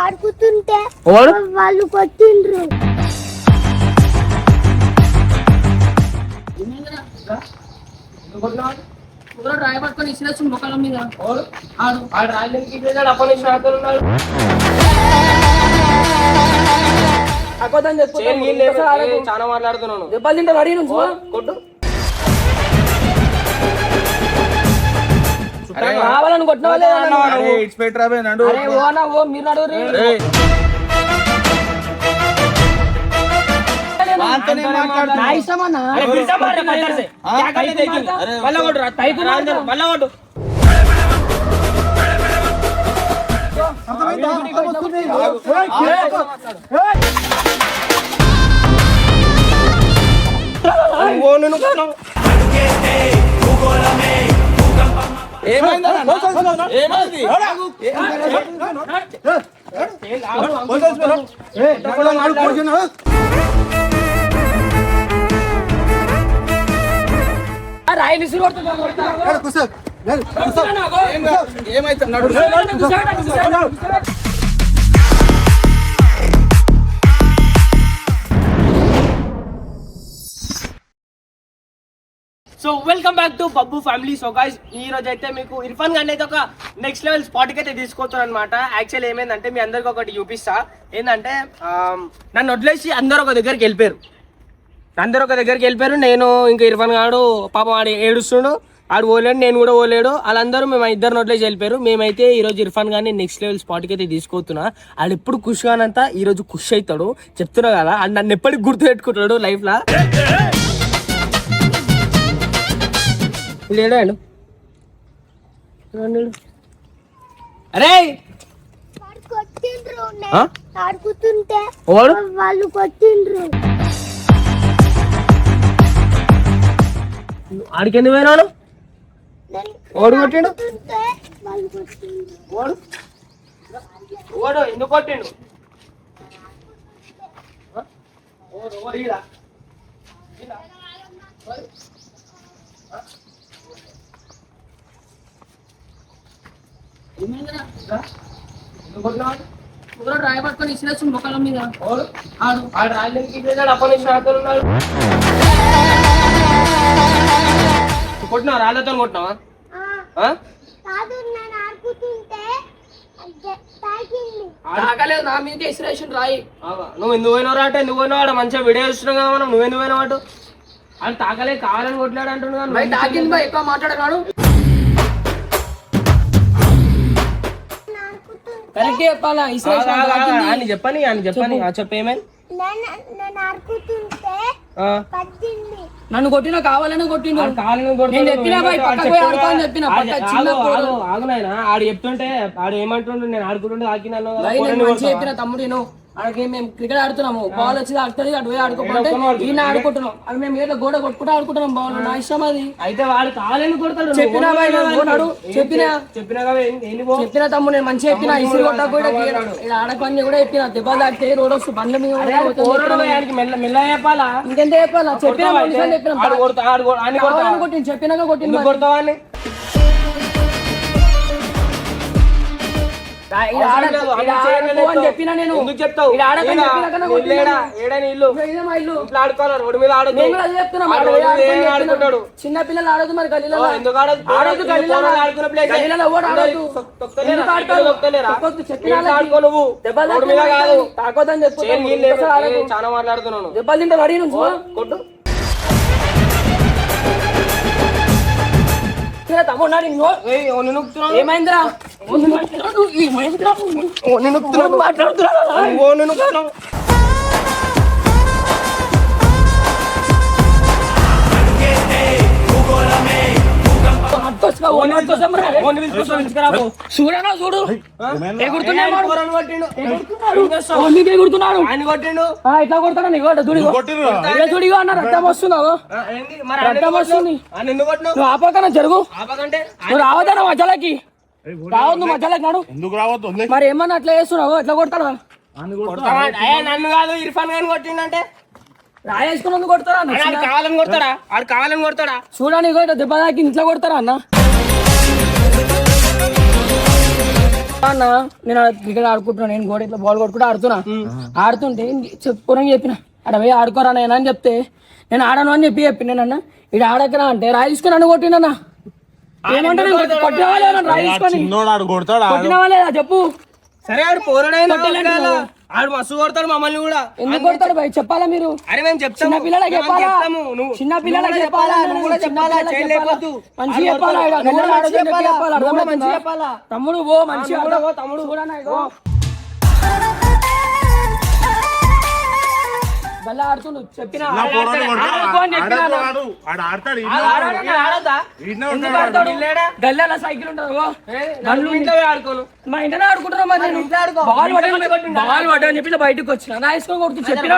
ఆడుకుంటుంటే వాళ్ళు కొట్టిండ్రు. రాయి పట్టుకొని ఇచ్చిన ముఖాల మీద చాలా మాట్లాడుతున్నాను. దెబ్బలు తింటే రెడీ నుంచి కొట్టు కావాలని కొట్టిన వాళ్ళే మీరు నా ఇష్టం అన్న రాయి విసిరి ఏమైతున్నాడు. So welcome back to Babbu family. So guys ఈ రోజు అయితే మీకు ఇర్ఫాన్ గారిని అయితే ఒక నెక్స్ట్ లెవెల్ స్పాట్ కి అయితే తీసుకొస్తాను అనమాట. యాక్చువల్లీ ఏమైందంటే మీ అందరికి ఒకటి చూపిస్తా. ఏంటంటే నన్ను వదిలేసి అందరూ ఒక దగ్గరికి వెళ్ళిపోయారు. నేను ఇంకా ఇర్ఫాన్ గాడు పాపం ఆడు ఏడుస్తుండు, ఆడు పోలేడు, నేను కూడా పోలేడు. వాళ్ళందరూ మేము ఇద్దరు వదిలేసి వెళ్ళిపోయారు. మేమైతే ఈరోజు ఇర్ఫాన్ గారిని నెక్స్ట్ లెవెల్ స్పాట్కి అయితే తీసుకొస్తున్నా. ఆడు ఎప్పుడు ఖుష్ కానంతా ఈరోజు ఖుష్ అవుతాడు. చెప్తున్నా కదా, ఆడు నన్ను ఎప్పటికి గుర్తు పెట్టుకుంటాడు లైఫ్ లా. లేడాడు అరే ఆడుకుంటుంటే వాళ్ళు కొట్టిండ్రు. ఆడికి ఎందుకు పోయినాడు? ఓడు కొట్టిండు. ఓడు ఎందుకు కొట్టిండు? రాయి పట్టుకొని ఇచ్చిన ముఖాల మీద కొట్టినావా? రాళ్ళతో కొట్టినావా? నా మీద ఇన్స్పిరేషన్ రాయి. నువ్వు ఎందుకు పోయినావు రాట? ఎందుకు పోయినావు? మంచిగా వీడియో చూస్తున్నావు కదా మనం. నువ్వెందుకు పోయినావు అటు? అది తాకలే, కావాలని కొట్లాడు అంటున్నాను. తాకింది ఎక్కువ మాట్లాడగాడు. కరెక్ట్ చెప్పాలా? చెప్పని చెప్పేమని నన్ను కొట్టినా కావాలని కొట్టిండు. ఆగునాయన ఆడు చెప్తుంటే ఆడు ఏమంటుండే, నేను ఆడుకుంటుంటే ఆకినాను చెప్పిన తమ్ముడు. అక్కడికి మేము క్రికెట్ ఆడుతున్నాము, బాల్ వచ్చి ఆడుతుంది, అటు పోయి ఆడుకోకుంటే ఈయన ఆడుకుంటున్నాం. అది మేము ఏదో గోడ కొట్టుకుంటూ ఆడుకుంటున్నాం. బాల్ నా ఇష్టం అది. అయితే వాడు కావాలని కొడతాడు. చెప్పిన తమ్ముడు నేను మంచిగా చెప్పిన. ఇసురు కొట్టా కూడా ఆడపని కూడా చెప్పిన. దెబ్బ తాకితే రోడ్ వస్తు బండ్ల మీద మెల్ల చెప్పాలా? ఇంకెంత చెప్పాలా? చెప్పిన కొట్టింది. చెప్పినాక కొట్టింది. కొడతావని చెప్పినా నేను. చిన్న పిల్లలు ఆడదు మరి గల్లీలో. చాలా మాట్లాడుతున్నాను. దెబ్బలు తింటే రెడీ నుంచి కొట్టు. ఏమైందిరా? మాట్లాడుతున్నా. చూడనా చూడు ఎగురుతున్నాడు. ఇట్లా కొడతాడు నీకు దుడిగా అన్న. రక్తం వస్తున్నావు, రక్తం వస్తుంది. నువ్వు ఆపకన్నా జరుగు. నువ్వు రావద్దన్నా మధ్యలోకి. రావద్దు నువ్వు మధ్యలోకి నాడు. మరి ఏమన్నా అట్లా చేస్తున్నావు? ఎట్లా కొడతాడు? నన్ను కాదు ఇర్ఫాన్ గారిని కొట్టిండంటే రాయేసుకుని కొడతారా? కావాలని కొడతాడా? ఆడు కావాలని కొడతాడా? చూడడానికి దెబ్బ తాకి ఇంట్లో కొడతారా అన్న? అన్న నేను క్రికెట్ ఆడుకుంటున్నా, నేను గోడ ఇట్లా బాల్ కొట్టుకుంటూ ఆడుతుంటే చెప్పుకోరని చెప్పిన అక్కడ పోయి ఆడుకోరా నేను అని చెప్తే నేను ఆడను అని చెప్పి నేను ఇటు ఆడకరా అంటే రాయి తీసుకొని నన్ను కొట్టినన్నా. ఏమంటారు కొట్టినవా లేదా రాయి తీసుకొని కొట్టినవా లేదా చెప్పు. సరే ఆడు పోరాడైనా ఆడు మస్తు కొడతాడు మమ్మల్ని కూడా. ఎందుకు కొడతాడు భయ్ చెప్పాలా మీరు? అరే మేము చెప్తాము, చిన్న పిల్లలకి చెప్పాలా, చిన్న పిల్లలకి చెప్పాలా, మంచిగా చెప్పాలా. తమ్ముడు పో మంచిగా తమ్ముడు కూడా గల్లా ఆడుతుండు చెప్పిన గల్లా సైకిల్ ఉంటుంది ఆడుకోను మా ఇంటనే ఆడుకుంటున్నాం. మరి బాల్ పట్టని చెప్పి బయటకు వచ్చిన నా వేసుకొని కొడుతూ చెప్పిన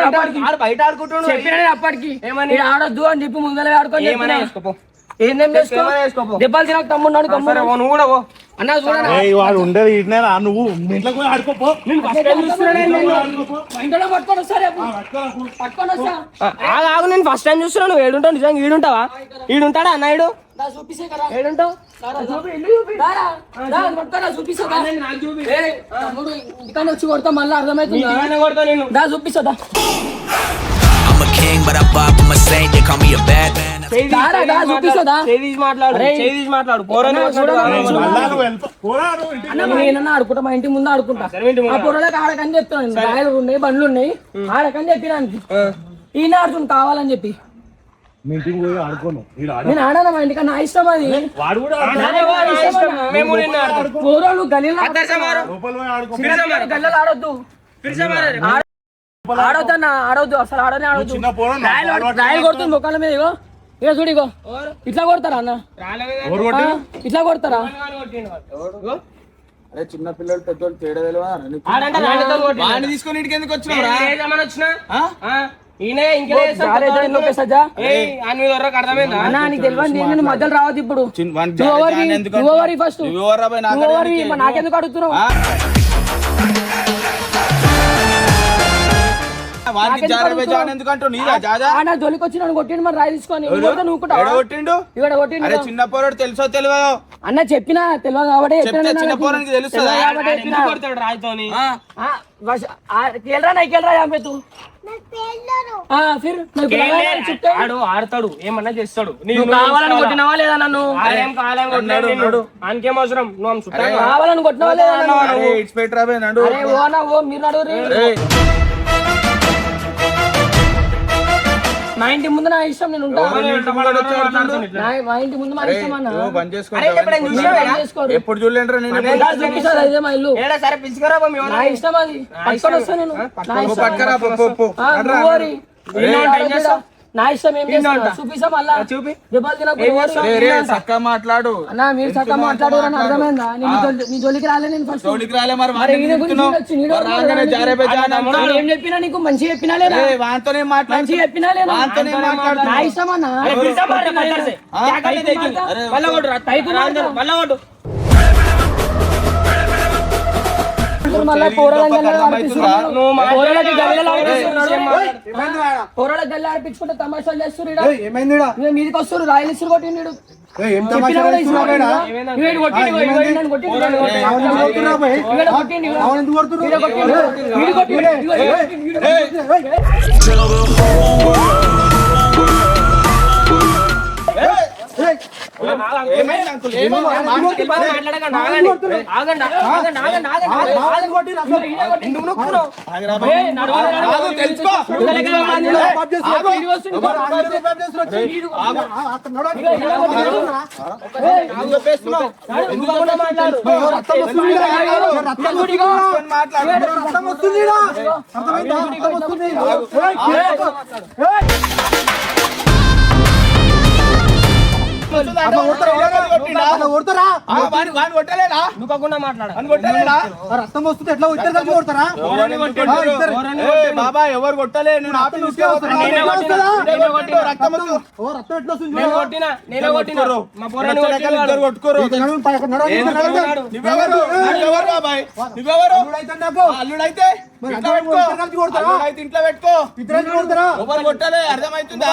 బయట ఆడుకుంటున్నాడు. చెప్పిన అప్పటికి ఆడొద్దు అని చెప్పి ముందర ఆడుకొని ఏందేం చేసుకో దెబ్బలు తినక తమ్ముడు నువ్వు కూడా అన్నా చూడండి వాడు ఉండేది ఇట్నేనా నువ్వు ఇంట్లోకి పోయి ఆడుకోపో. పట్టుకొని వస్తారే పట్టుకొని వస్తా ఆగు నేను ఫస్ట్ టైం చూస్తున్నా. నువ్వు ఏడుంటావు నిజంగా ఈడుంటావా? ఈడుంటాడా అన్న ఈడు చూపిస్తే ఏడుంటావు తమ్ముడు ఇంటికాడ వచ్చి కొడతా మళ్ళీ అర్థమవుతుంది కొడతా నేను దా చూపిస్తా I'm a king, but I pop, I'm a saint, they call me a bad man. నేనన్నా ఆడుకుంటా, మా ఇంటి ముందు ఆడుకుంటా. ఆ పొరలకు ఆడకని చెప్తాను, రాయలు ఉన్నాయి బండ్లు ఉన్నాయి ఆడకని చెప్పినానికి ఈయన ఆడుతుంది కావాలని చెప్పి నేను ఆడాను. మా ఇంటికి నా ఇష్టం అది. పోరాలు గల్లీలో గల్లలు ఆడొద్దు ఆడొద్దన్నా ఆడొద్దు అసలు ఆడొద్దు. రాయలు కొడుతుంది ముఖాల మీద ఇగో ఇక చూడు ఇగో ఇట్లా కొడతారా అన్న ఇట్లా కొడతారా? అరే చిన్న పిల్లలు పెద్దోళ్ళు తేడా తెలియదా? తీసుకొని ఇంటికి ఎందుకు వచ్చినా మధ్యలో రావద్దు ఇప్పుడు. ఫస్ట్ నాకెందుకు అడుగుతున్నావు? జోలికి వచ్చి నన్ను కొట్టిండు మరి రాయి తీసుకొని చిన్న పోరాడు తెలుసో తెలియదు అన్న చెప్పినా తెలియదు కాబట్టి చిన్న పోరానికి తెలుస్తుంది. ఆడతాడు ఏమన్నా చేస్తాడు. కావాలని కొట్టినవా లేదా నన్ను? ఆయనకేం అవసరం? నువ్వు కావాలని కొట్టినవా లేదా? మీరు నడువు మా ఇంటి ముందు నా ఇష్టం నేను ఉంటాను. మా ఇంటి ముందు మా ఇష్టం అన్న ఎప్పుడు చూడలేంటారా ఇదే మా ఇల్లు నా ఇష్టం అది. పట్టుకొని వస్తాను నేను నా ఇష్టం ఏం చేస్తా చూపిస్తా మళ్ళా చక్కగా మాట్లాడు అన్న. మీరు చక్కగా మాట్లాడు అని అర్థమైందా? నీ జోలికి రాలే నేను ఫస్ట్ ఏం చెప్పినా నీకు మంచిగా చెప్పినా లేదా? మంచిగా చెప్పినా లేదా? నా ఇష్టం అన్న. మళ్ళీ పోరాళ్ళ గల్లి ఆడిపించుకుంటే తమాషాలు చేస్తున్నారు. మీదికి వస్తారు రాయలు ఇసురు కొట్టిండు. రక్తం వస్తుంది ఎట్లా ఇద్దరు కొడతారా? బాబా ఎవరు కొట్టలే నేను ఆపి కొట్టుకోరు. అల్లుడైతే ఇంట్లో పెట్టుకో. ఎవరు కొట్టలే అర్థమవుతుందా?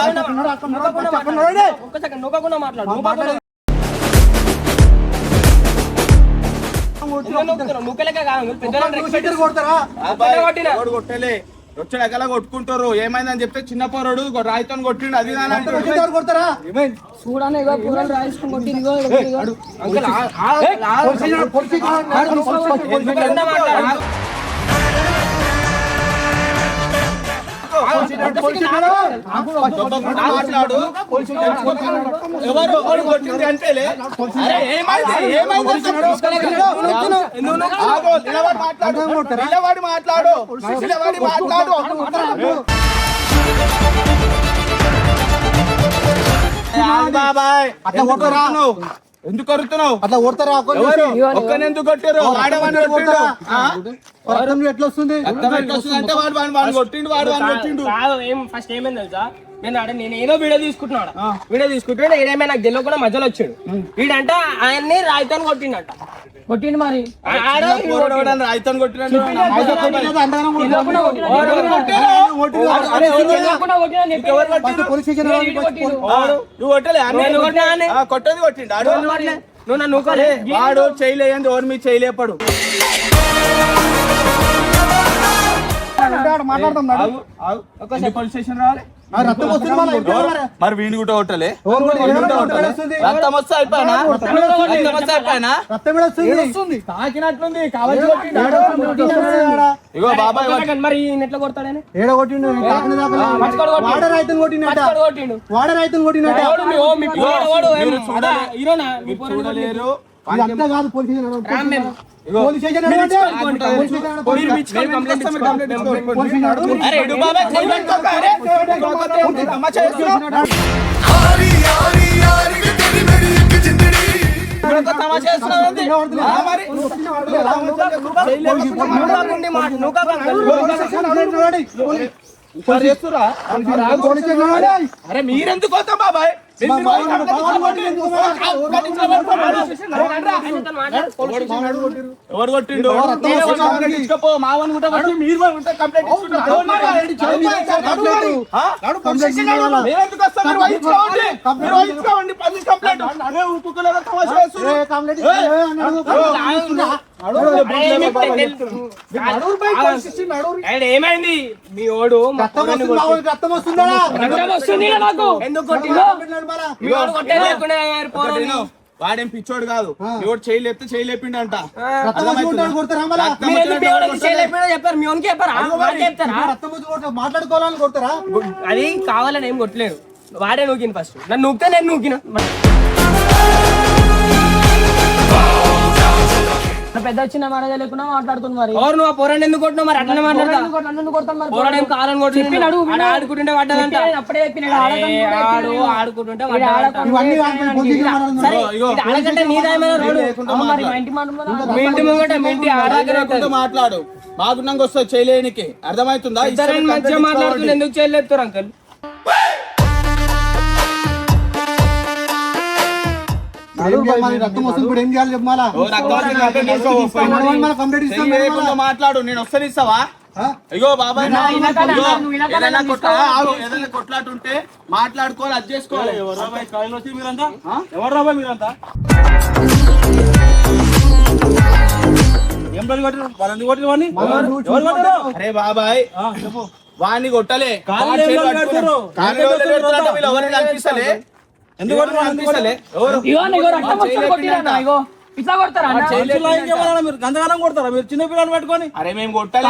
నువ్వులకే కాదు పెద్దలను respect కొడతారా పెద్ద కొట్టినా. కొట్టలే వచ్చాడు ఎక్కలా కొట్టుకుంటారు ఏమైందని చెప్తే చిన్న పోరాడు రాయితో కొట్టిండు అది కొడతారా చూడని ఇగో పూరలు రాయించుకొని కొట్టి ఇగో అంకుల్ మాట్లాడు ఎవరు కొట్టింది అంటేలే నిలబడి మాట్లాడు బాబాయ్ అట్లా కొట్టరా నువ్వు ఎందుకు కొడుతున్నావు అట్లా కొడతారా ఒక్కనే ఎందుకు కొట్టారు వాడమని ఎట్లా వస్తుంది అంటే వాడు కొట్టిండు వాడు కొట్టిండు ఫస్ట్ ఏమైంది తెలుసా నేను ఏదో వీడియో తీసుకుంటున్నాడు వీడియో తీసుకుంటుంటే ఏదేమైనా నాకు తెలియకుండా మధ్యలో వచ్చాడు వీడంట ఆయన్ని రాయితో కొట్టిండట కొట్టిండు మరి రాయితో కొట్టినట్టు నువ్వు కొట్టలే కొట్టది కొట్టిండు నువ్వు నన్ను వాడు చేయలేంది ఎవరు మీ చేయలేపడు పోలీస్ స్టేషన్ రావాలి మరి వీడిని కూడా కొట్టలే రక్తం వస్తే అయిపోయినా ఇగో బాబాయ్ మరి ఎట్లా కొడతాడని చూడలేరు అరే మీరెందుకు పోతాం బాబాయ్ ఎవరు కొట్టిండు మావన్ ఏమైంది మీ ఓడు రక్తం వస్తుందా నాకు ఎందుకు కొట్టిందో వాడేం పిచ్చోడు కాదు ఎవడు చేయలేపితే చేయలేపిండంట చెప్పారు మీ ఓన్కి మాట్లాడుకోవాలని కొడతారా అది కావాలని ఏం కొట్టలేదు వాడే నూకిన ఫస్ట్ నన్ను నూకితే నేను నూకిన పెద్ద చిన్న మాట లేకుండా మాట్లాడుతుంది మరి ఎవరు నువ్వు పోరాడు ఎందుకు కొట్టినావు మరి అట్లనే మాట్లాడతా పోరాడు ఏం కావాలని కొట్టి ఆడుకుంటుంటే పడ్డదంట అప్పుడే ఆడుకుంటుంటే ఆడకంటే నీదేమైనా మీ ఇంటి ముంగట మీ ఇంటి ఆడకంటే మాట్లాడు బాగున్నాక వస్తుంది చేయలేనికి అర్థమవుతుందా ఇద్దరు మంచిగా మాట్లాడుతుంది ఎందుకు చేయలేదు అంకల్ మాట్లాడు నేను వస్తాను ఇస్తావా ఇగో బాబాయ్ కొట్లాటుంటే మాట్లాడుకోవాలి అది చేసుకోవాలి ఎవరు రాబాయ్ మీరంతా అరే బాబాయ్ వాడిని కొట్టలే ఎవరిని కనిపిస్తలే ఎందుకు ఇట్లా కొడతారా మీరు గందగానం కొడతారా మీరు చిన్న పిల్లలు పెట్టుకొని అరే మేము కొట్టాలి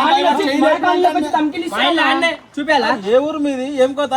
చూపాలా ఏ ఊరు మీది ఏం కొత్త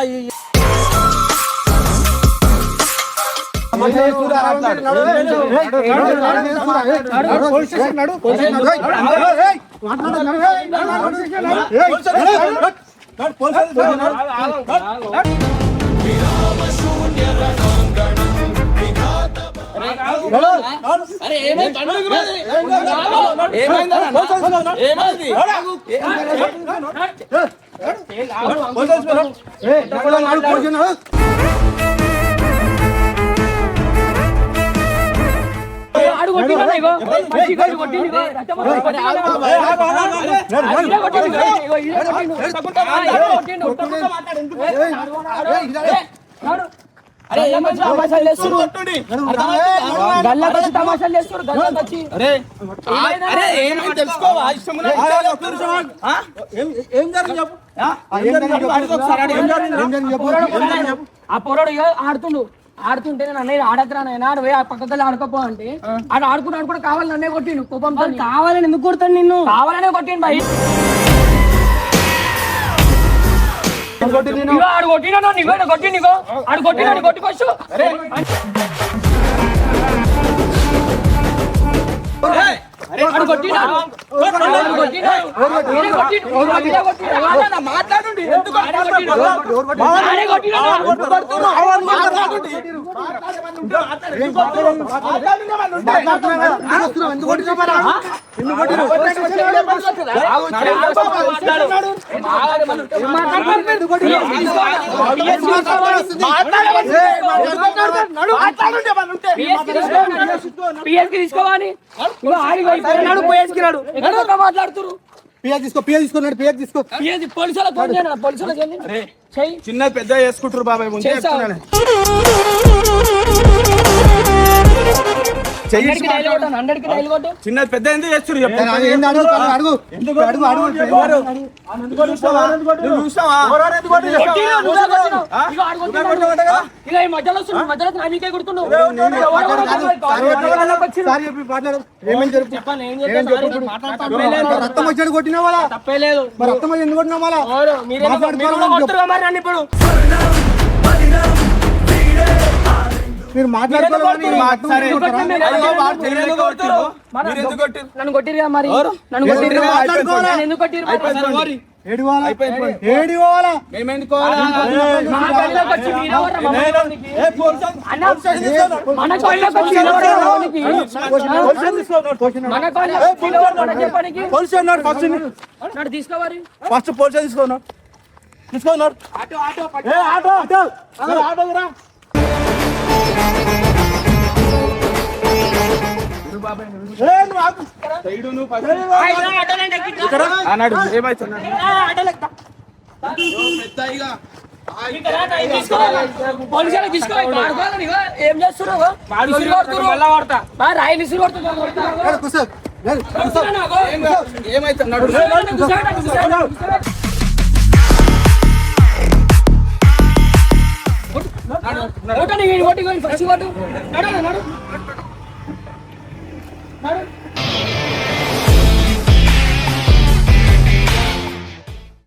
అరే ఏమొచ్చి తమాషాలు చేస్తున్నారు కొట్టుడి. అర్థమవుతుందా? గల్లకు వచ్చి తమాషాలు చేస్తున్నారు గల్లకు వచ్చి అరే అరే ఏమైంది తెలుసుకోవా? ఇష్టం ఉన్నట్టు ఆ? ఏం జరిగింది చెప్పు. ఏం జరిగింది? అడుగు ఒకసారి అడుగు. ఆ పొరడు ఇక ఆడుతుంటే నేను అన్నయ్య ఆడకరా నాయన ఆడు పోయి ఆ పక్కకి ఆడుకోపో అంటే ఆడు ఆడుకుంటూ కావాలని నన్నే కొట్టిండు కోపంతో. కావాలని ఎందుకు కొడతాను నిన్ను? కావాలనే కొట్టిండు భయ్. ఆడు కొట్టినా కొట్టి ఆడు కొట్టినా కొట్టుకోవచ్చు. ఆడు కొట్టినా మాట్లాడండి. ఎందుకు తీసుకోవాలి మాట్లాడుతున్నారు. పోలీసులకు ఫోన్ చేయను, పోలీసులకు వెళ్ళి చెయ్యి. చిన్న పెద్ద చేసుకుంటారు బాబాయ్ ముందు చేస్తావా? చెప్తున్నాను. హండ్రెడ్కి డైలీ కొట్టాను, 100కి డైలీ కొట్టు. చిన్న పెద్ద ఎందుకు చేస్తారు చెప్పు. నువ్వు చూసావా? కొట్టినా, నువ్వే కొట్టినావు. ఇగో ఆడు కొట్టినాడు. ఇగ ఈ మధ్యలో వస్తున్నాడు, మధ్యలో నా మీకే కొడుతున్నావు. చెప్పాలి, ఏం చేస్తావు? రక్తం వచ్చాడు కొట్టినా వాళ్ళ తప్పే లేదు. మరి రక్తం వచ్చి ఎందుకు కొట్టినా వాళ్ళ మీరు కొడుతున్నారు మరి నన్ను ఇప్పుడు. మీరు మాట్లాడుకోవాలి నన్ను కొట్టిరుగా మరి, నన్ను కొట్టిరు. నన్ను ఎందుకు కొట్టిరు మరి? ఏడు పోవాలా మన కళ్ళకి వచ్చి మీరెవర్రా మమ్మల్ని? అన్న, మన కళ్ళకి వచ్చి మీరెవర్రా మమ్మల్ని? మన కళ్ళకి వచ్చి మీరెవర్రా చెప్పడానికి? నన్ను తీసుకోవాలి. ఫస్ట్ పోలీసు తీసుకోను అన్నాడు ఏమైతున్నాడు పోలీసులకు తీసుకోవాలి. మాడుకోవాలని ఇగో ఏం చేస్తున్నావు? రాయి విసురు కొడుతున్నావు. ఏమైతున్నాడు ఫస్ట్ కొట్టు. నడు.